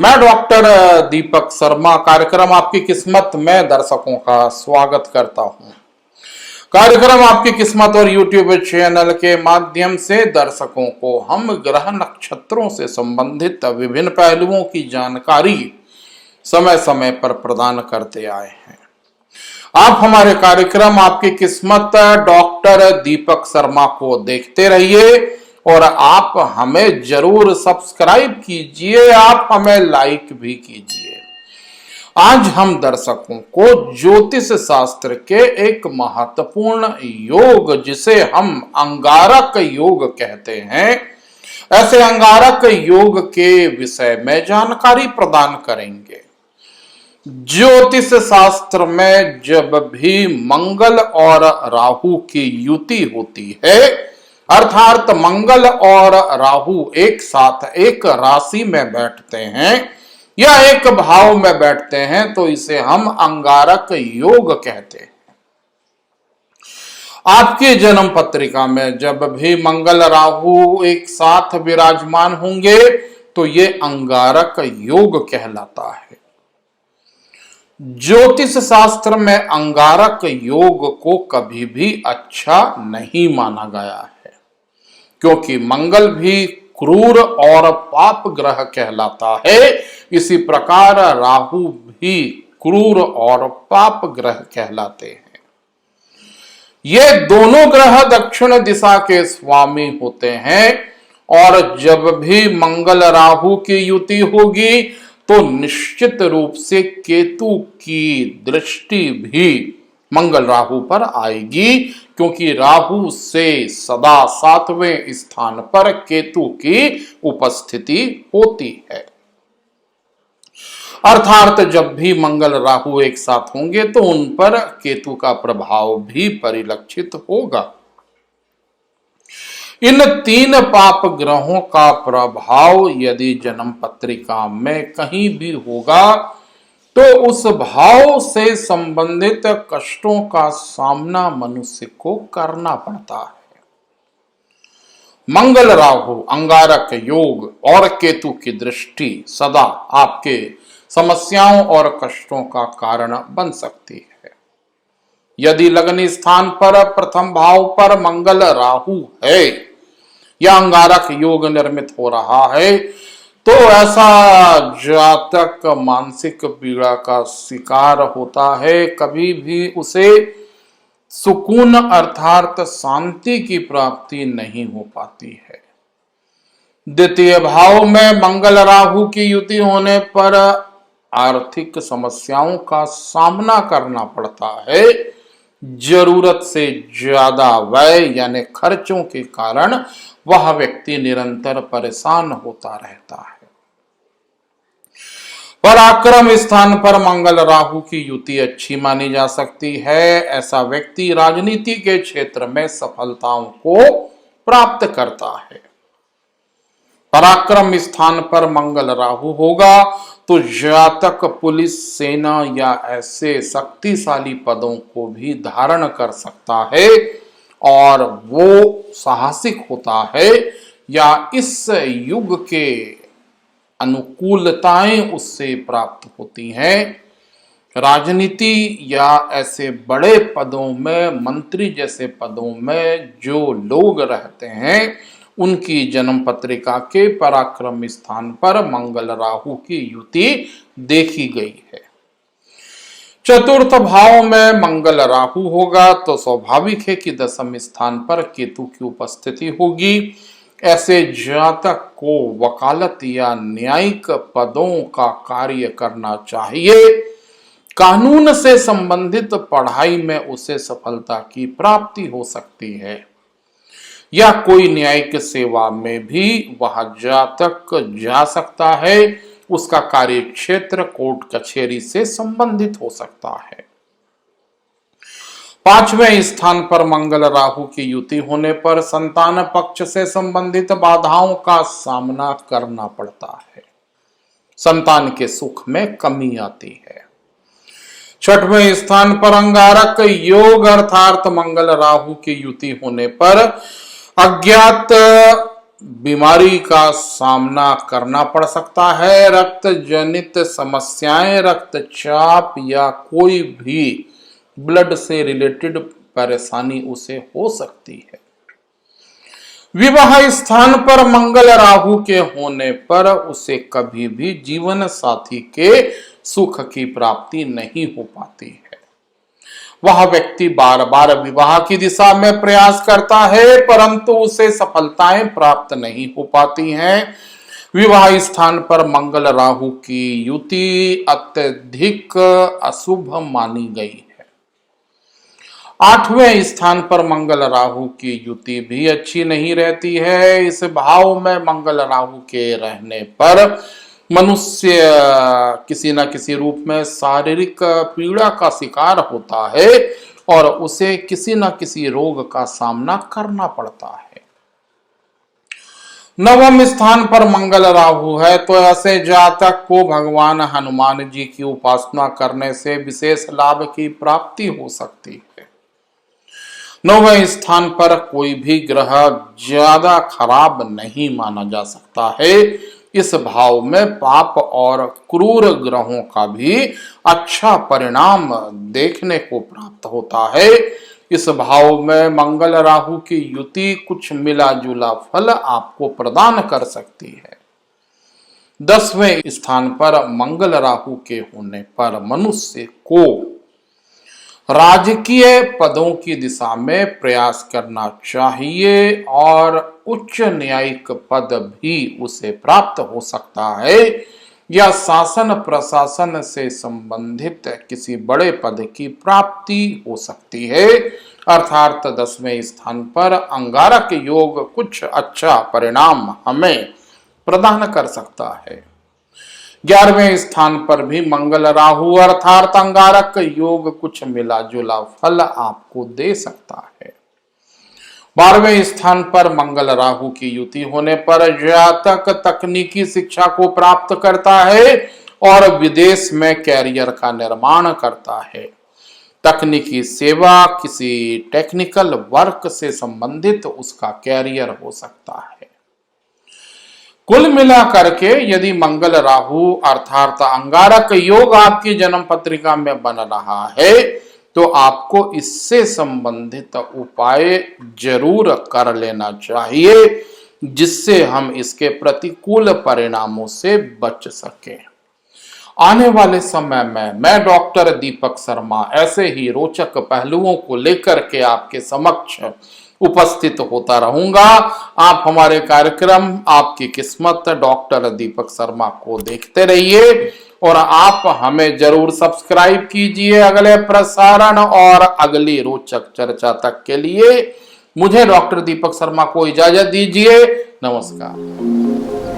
मैं डॉक्टर दीपक शर्मा कार्यक्रम आपकी किस्मत में दर्शकों का स्वागत करता हूं। कार्यक्रम आपकी किस्मत और यूट्यूब चैनल के माध्यम से दर्शकों को हम ग्रह नक्षत्रों से संबंधित विभिन्न पहलुओं की जानकारी समय समय पर प्रदान करते आए हैं। आप हमारे कार्यक्रम आपकी किस्मत डॉक्टर दीपक शर्मा को देखते रहिए और आप हमें जरूर सब्सक्राइब कीजिए, आप हमें लाइक भी कीजिए। आज हम दर्शकों को ज्योतिष शास्त्र के एक महत्वपूर्ण योग, जिसे हम अंगारक योग कहते हैं, ऐसे अंगारक योग के विषय में जानकारी प्रदान करेंगे। ज्योतिष शास्त्र में जब भी मंगल और राहु की युति होती है, अर्थात मंगल और राहु एक साथ एक राशि में बैठते हैं या एक भाव में बैठते हैं, तो इसे हम अंगारक योग कहते हैं। आपकी जन्म पत्रिका में जब भी मंगल राहु एक साथ विराजमान होंगे तो ये अंगारक योग कहलाता है। ज्योतिष शास्त्र में अंगारक योग को कभी भी अच्छा नहीं माना गया है, क्योंकि मंगल भी क्रूर और पाप ग्रह कहलाता है। इसी प्रकार राहु भी क्रूर और पाप ग्रह कहलाते हैं। ये दोनों ग्रह दक्षिण दिशा के स्वामी होते हैं और जब भी मंगल राहु की युति होगी तो निश्चित रूप से केतु की दृष्टि भी मंगल राहु पर आएगी, क्योंकि राहु से सदा 7वें स्थान पर केतु की उपस्थिति होती है। अर्थात जब भी मंगल राहु एक साथ होंगे तो उन पर केतु का प्रभाव भी परिलक्षित होगा। इन तीन पाप ग्रहों का प्रभाव यदि जन्म पत्रिका में कहीं भी होगा तो उस भाव से संबंधित कष्टों का सामना मनुष्य को करना पड़ता है। मंगल राहु अंगारक योग और केतु की दृष्टि सदा आपके समस्याओं और कष्टों का कारण बन सकती है। यदि लग्न स्थान पर प्रथम भाव पर मंगल राहु है या अंगारक योग निर्मित हो रहा है तो ऐसा जातक मानसिक पीड़ा का शिकार होता है। कभी भी उसे सुकून अर्थात शांति की प्राप्ति नहीं हो पाती है। द्वितीय भाव में मंगल राहु की युति होने पर आर्थिक समस्याओं का सामना करना पड़ता है। जरूरत से ज्यादा व्यय यानी खर्चों के कारण वह व्यक्ति निरंतर परेशान होता रहता है। पराक्रम स्थान पर मंगल राहु की युति अच्छी मानी जा सकती है। ऐसा व्यक्ति राजनीति के क्षेत्र में सफलताओं को प्राप्त करता है। पराक्रम स्थान पर मंगल राहु होगा तो जातक पुलिस, सेना या ऐसे शक्तिशाली पदों को भी धारण कर सकता है और वो साहसिक होता है या इस युग के अनुकूलताएं उससे प्राप्त होती हैं। राजनीति या ऐसे बड़े पदों में, मंत्री जैसे पदों में जो लोग रहते हैं उनकी जन्म पत्रिका के पराक्रम स्थान पर मंगल राहु की युति देखी गई है। चतुर्थ भाव में मंगल राहु होगा तो स्वाभाविक है कि दशम स्थान पर केतु की उपस्थिति होगी। ऐसे जातक को वकालत या न्यायिक पदों का कार्य करना चाहिए। कानून से संबंधित पढ़ाई में उसे सफलता की प्राप्ति हो सकती है या कोई न्यायिक सेवा में भी वह जातक जा सकता है। उसका कार्य क्षेत्र कोर्ट कचहरी से संबंधित हो सकता है। 5वें स्थान पर मंगल राहु की युति होने पर संतान पक्ष से संबंधित बाधाओं का सामना करना पड़ता है। संतान के सुख में कमी आती है। 6वें स्थान पर अंगारक योग अर्थात मंगल राहु की युति होने पर अज्ञात बीमारी का सामना करना पड़ सकता है। रक्त जनित समस्याएं, रक्तचाप या कोई भी ब्लड से रिलेटेड परेशानी उसे हो सकती है। विवाह स्थान पर मंगल राहु के होने पर उसे कभी भी जीवन साथी के सुख की प्राप्ति नहीं हो पाती है। वह व्यक्ति बार बार विवाह की दिशा में प्रयास करता है, परंतु उसे सफलताएं प्राप्त नहीं हो पाती हैं। विवाह स्थान पर मंगल राहु की युति अत्यधिक अशुभ मानी गई है। 8वें स्थान पर मंगल राहु की युति भी अच्छी नहीं रहती है। इस भाव में मंगल राहु के रहने पर मनुष्य किसी न किसी रूप में शारीरिक पीड़ा का शिकार होता है और उसे किसी न किसी रोग का सामना करना पड़ता है। 9वें स्थान पर मंगल राहु है तो ऐसे जातक को भगवान हनुमान जी की उपासना करने से विशेष लाभ की प्राप्ति हो सकती है। 9वें स्थान पर कोई भी ग्रह ज्यादा खराब नहीं माना जा सकता है। इस भाव में पाप और क्रूर ग्रहों का भी अच्छा परिणाम देखने को प्राप्त होता है। इस भाव में मंगल राहु की युति कुछ मिला जुला फल आपको प्रदान कर सकती है। 10वें स्थान पर मंगल राहु के होने पर मनुष्य को राजकीय पदों की दिशा में प्रयास करना चाहिए और उच्च न्यायिक पद भी उसे प्राप्त हो सकता है या शासन प्रशासन से संबंधित किसी बड़े पद की प्राप्ति हो सकती है। अर्थात 10वें स्थान पर अंगारक योग कुछ अच्छा परिणाम हमें प्रदान कर सकता है। 11वें स्थान पर भी मंगल राहु अर्थात अंगारक योग कुछ मिला जुला फल आपको दे सकता है। 12वें स्थान पर मंगल राहु की युति होने पर जातक तकनीकी शिक्षा को प्राप्त करता है और विदेश में कैरियर का निर्माण करता है। तकनीकी सेवा, किसी टेक्निकल वर्क से संबंधित उसका कैरियर हो सकता है। कुल मिलाकर के यदि मंगल राहु अर्थात अंगारक योग आपकी जन्म पत्रिका में बन रहा है तो आपको इससे संबंधित उपाय जरूर कर लेना चाहिए जिससे हम इसके प्रतिकूल परिणामों से बच सकें। आने वाले समय में मैं डॉक्टर दीपक शर्मा ऐसे ही रोचक पहलुओं को लेकर के आपके समक्ष उपस्थित होता रहूंगा। आप हमारे कार्यक्रम आपकी किस्मत डॉक्टर दीपक शर्मा को देखते रहिए और आप हमें जरूर सब्सक्राइब कीजिए। अगले प्रसारण और अगली रोचक चर्चा तक के लिए मुझे डॉक्टर दीपक शर्मा को इजाजत दीजिए। नमस्कार।